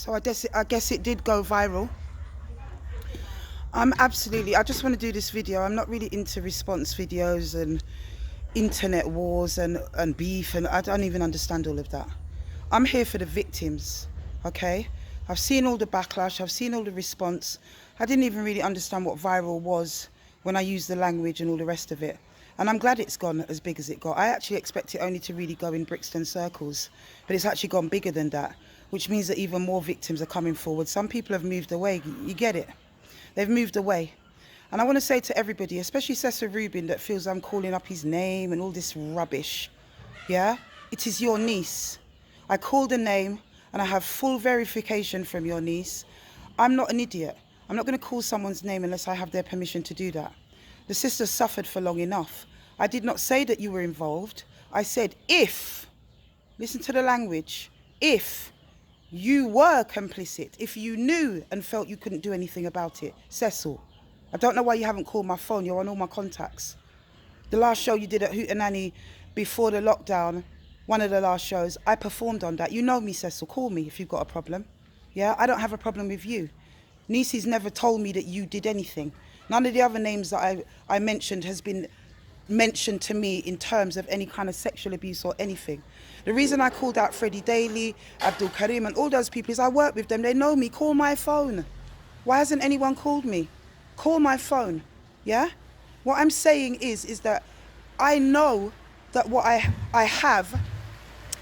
So I guess it did go viral. I just want to do this video. I'm not really into response videos and internet wars and beef, and I don't even understand all of that. I'm here for the victims, okay? I've seen all the backlash, I've seen all the response. I didn't even really understand what viral was when I used the language and all the rest of it. And I'm glad it's gone as big as it got. I actually expect it only to really go in Brixton circles, but it's actually gone bigger than that, which means that even more victims are coming forward. Some people have moved away, you get it? They've moved away. And I want to say to everybody, especially Cecil Rubin, that feels I'm calling up his name and all this rubbish, yeah? It is your niece. I called a name and I have full verification from your niece. I'm not an idiot. I'm not going to call someone's name unless I have their permission to do that. The sisters suffered for long enough. I did not say that you were involved. I said if, listen to the language, if you were complicit, if you knew and felt you couldn't do anything about it. Cecil, I don't know why you haven't called my phone. You're on all my contacts. The last show you did at Hootenanny before the lockdown, one of the last shows, I performed on that. You know me, Cecil. Call me if you've got a problem. Yeah, I don't have a problem with you. Nieces never told me that you did anything. None of the other names that I mentioned has been mentioned to me in terms of any kind of sexual abuse or anything. The reason I called out Freddie Daly, Abdul Karim and all those people is I work with them. They know me. Call my phone. Why hasn't anyone called me? Call my phone. Yeah? What I'm saying is that I know that what I have,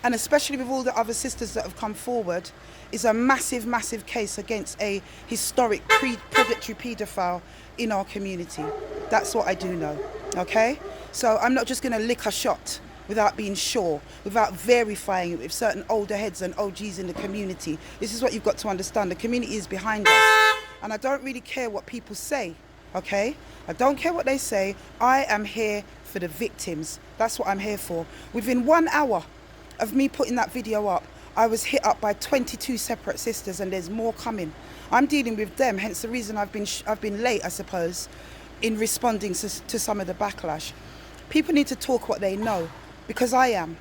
and especially with all the other sisters that have come forward, is a massive, massive case against a historic predatory paedophile in our community. That's what I do know, okay? So I'm not just going to lick a shot without being sure, without verifying it with certain older heads and OGs in the community. This is what you've got to understand. The community is behind us. And I don't really care what people say, okay? I don't care what they say. I am here for the victims. That's what I'm here for. Within 1 hour of me putting that video up, I was hit up by 22 separate sisters, and there's more coming. I'm dealing with them, hence the reason I've been late, I suppose, in responding to some of the backlash. People need to talk what they know, because I am.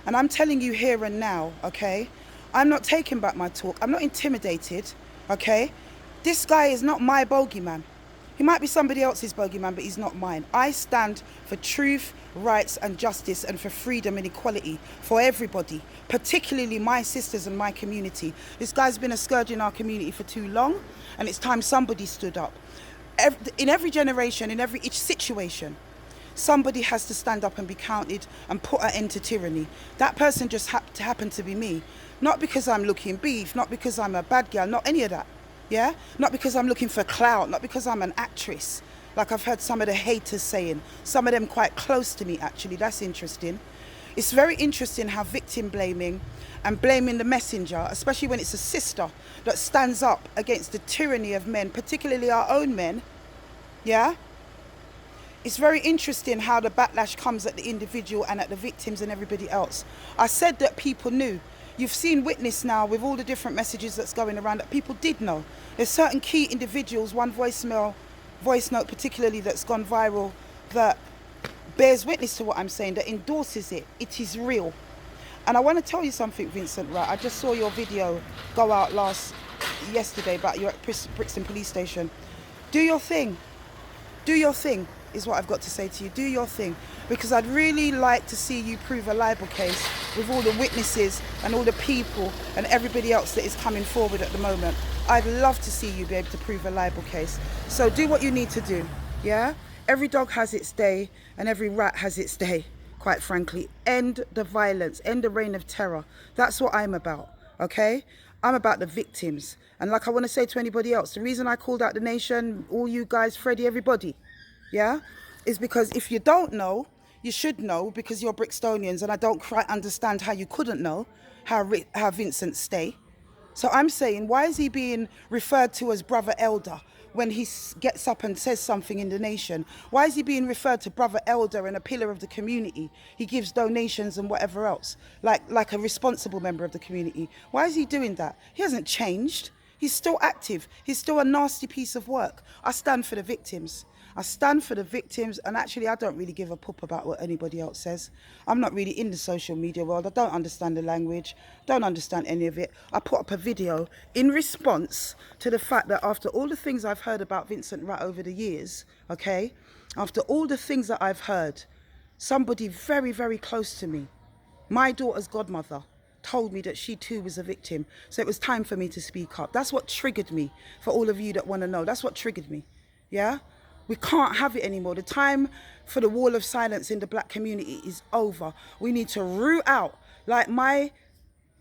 And I'm telling you here and now, okay? I'm not taking back my talk. I'm not intimidated, okay? This guy is not my bogeyman. He might be somebody else's bogeyman, but he's not mine. I stand for truth, rights and justice, and for freedom and equality for everybody, particularly my sisters and my community. This guy's been a scourge in our community for too long, and it's time somebody stood up. In every generation, in each situation, somebody has to stand up and be counted and put an end to tyranny. That person just happened to be me. Not because I'm looking beef, not because I'm a bad girl, not any of that. Yeah? Not because I'm looking for clout, not because I'm an actress, like I've heard some of the haters saying. Some of them quite close to me, actually. That's interesting. It's very interesting how victim blaming and blaming the messenger, especially when it's a sister that stands up against the tyranny of men, particularly our own men, yeah? It's very interesting how the backlash comes at the individual and at the victims and everybody else. I said that people knew. You've seen witness now with all the different messages that's going around that people did know. There's certain key individuals, one voice note particularly that's gone viral, that bears witness to what I'm saying, that endorses it. It is real. And I want to tell you something, Vincent, right? I just saw your video go out yesterday about you at Brixton Police Station. Do your thing. Do your thing is what I've got to say to you. Do your thing. Because I'd really like to see you prove a libel case with all the witnesses and all the people and everybody else that is coming forward at the moment. I'd love to see you be able to prove a libel case. So do what you need to do, yeah? Every dog has its day and every rat has its day, quite frankly. End the violence, end the reign of terror. That's what I'm about, okay? I'm about the victims. And like I want to say to anybody else, the reason I called out the nation, all you guys, Freddie, everybody, yeah, is because if you don't know, you should know, because you're Brixtonians, and I don't quite understand how you couldn't know how Vincent stay. So I'm saying, why is he being referred to as Brother Elder when he gets up and says something in the nation? Why is he being referred to Brother Elder and a pillar of the community? He gives donations and whatever else, like a responsible member of the community. Why is he doing that? He hasn't changed. He's still active. He's still a nasty piece of work. I stand for the victims. I stand for the victims, and actually I don't really give a poop about what anybody else says. I'm not really in the social media world. I don't understand the language, don't understand any of it. I put up a video in response to the fact that after all the things I've heard about Vincent Rat over the years, okay, after all the things that I've heard, somebody very, very close to me, my daughter's godmother, told me that she too was a victim. So it was time for me to speak up. That's what triggered me, for all of you that want to know. That's what triggered me. Yeah? We can't have it anymore. The time for the wall of silence in the black community is over. We need to root out, like my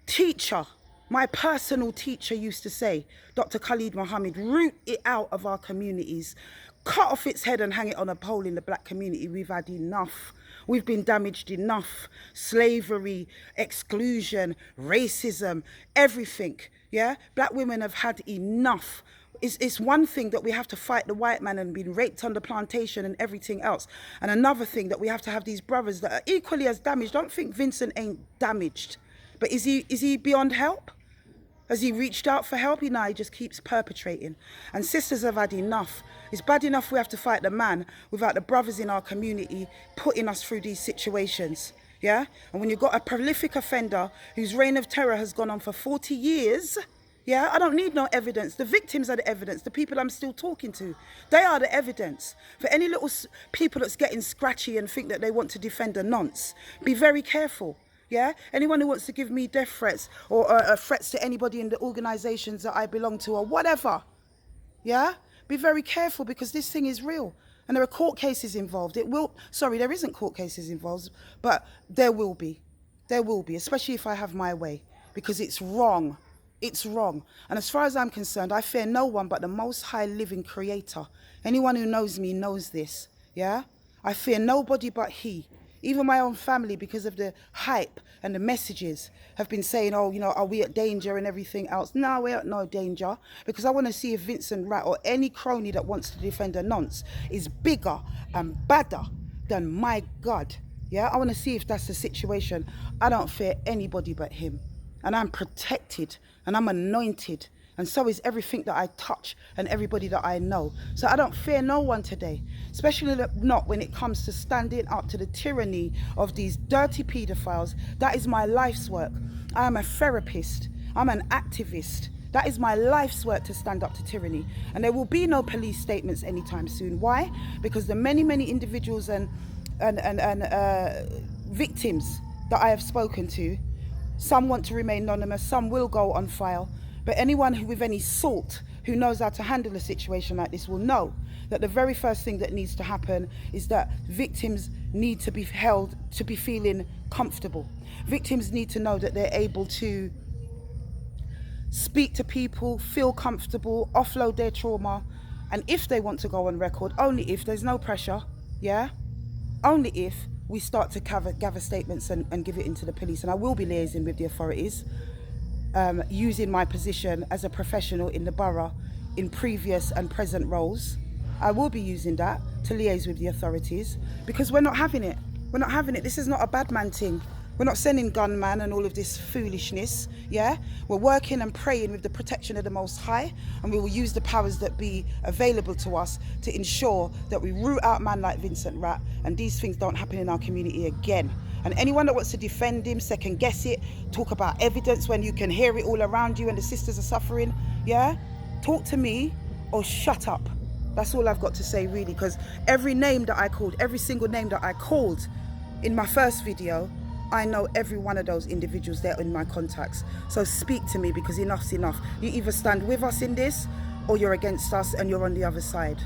teacher, my personal teacher used to say, Dr. Khalid Mohammed, root it out of our communities. Cut off its head and hang it on a pole in the black community. We've had enough. We've been damaged enough. Slavery, exclusion, racism, everything. Yeah? Black women have had enough. It's one thing that we have to fight the white man and been raped on the plantation and everything else. And another thing that we have to have these brothers that are equally as damaged. Don't think Vincent ain't damaged. But is he beyond help? Has he reached out for help? He just keeps perpetrating. And sisters have had enough. It's bad enough we have to fight the man without the brothers in our community putting us through these situations. Yeah? And when you've got a prolific offender whose reign of terror has gone on for 40 years, yeah, I don't need no evidence. The victims are the evidence. The people I'm still talking to, they are the evidence. For any little people that's getting scratchy and think that they want to defend a nonce, be very careful. Yeah, anyone who wants to give me death threats or threats to anybody in the organizations that I belong to or whatever, yeah, be very careful, because this thing is real and there are court cases involved. There isn't court cases involved, but there will be, especially if I have my way, because it's wrong. It's wrong. And as far as I'm concerned, I fear no one but the most high living creator. Anyone who knows me knows this. Yeah, I fear nobody but he. Even my own family, because of the hype and the messages, have been saying, oh, you know, are we at danger and everything else? No, we're at no danger, because I want to see if Vincent Rat or any crony that wants to defend a nonce is bigger and badder than my God. Yeah, I want to see if that's the situation. I don't fear anybody but him. And I'm protected and I'm anointed. And so is everything that I touch and everybody that I know. So I don't fear no one today, especially not when it comes to standing up to the tyranny of these dirty paedophiles. That is my life's work. I am a therapist. I'm an activist. That is my life's work, to stand up to tyranny. And there will be no police statements anytime soon. Why? Because the many, many individuals and victims that I have spoken to, some want to remain anonymous, some will go on file. But anyone who with any salt who knows how to handle a situation like this will know that the very first thing that needs to happen is that victims need to be held to be feeling comfortable. Victims need to know that they're able to speak to people, feel comfortable, offload their trauma. And if they want to go on record, only if, there's no pressure, yeah? Only if we start to gather statements and give it into the police. And I will be liaising with the authorities, using my position as a professional in the borough in previous and present roles. I will be using that to liaise with the authorities, because we're not having it. We're not having it. This is not a bad man thing. We're not sending gunman and all of this foolishness, yeah? We're working and praying with the protection of the Most High, and we will use the powers that be available to us to ensure that we root out man like Vincent Rat and these things don't happen in our community again. And anyone that wants to defend him, second guess it, talk about evidence when you can hear it all around you and the sisters are suffering, yeah? Talk to me or shut up. That's all I've got to say, really, because every name that I called, every single name that I called in my first video, I know every one of those individuals there in my contacts. So speak to me, because enough's enough. You either stand with us in this or you're against us and you're on the other side.